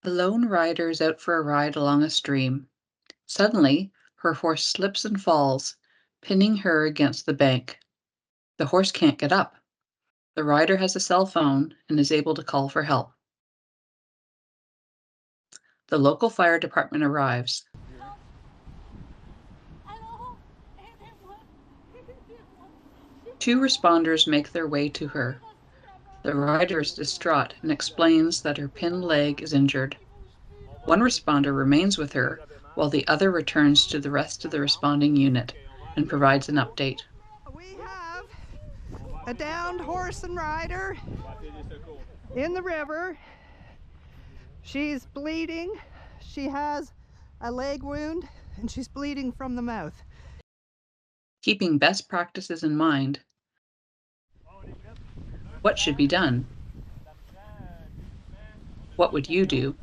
A lone rider is out for a ride along a stream. Suddenly, her horse slips and falls, pinning her against the bank. The horse can't get up. The rider has a cell phone and is able to call for help. The local fire department arrives. Two responders make their way to her. The rider is distraught and explains that her pinned leg is injured. One responder remains with her while the other returns to the rest of the responding unit and provides an update. We have a downed horse and rider in the river. She's bleeding. She has a leg wound and she's bleeding from the mouth. Keeping best practices in mind, what should be done? What would you do?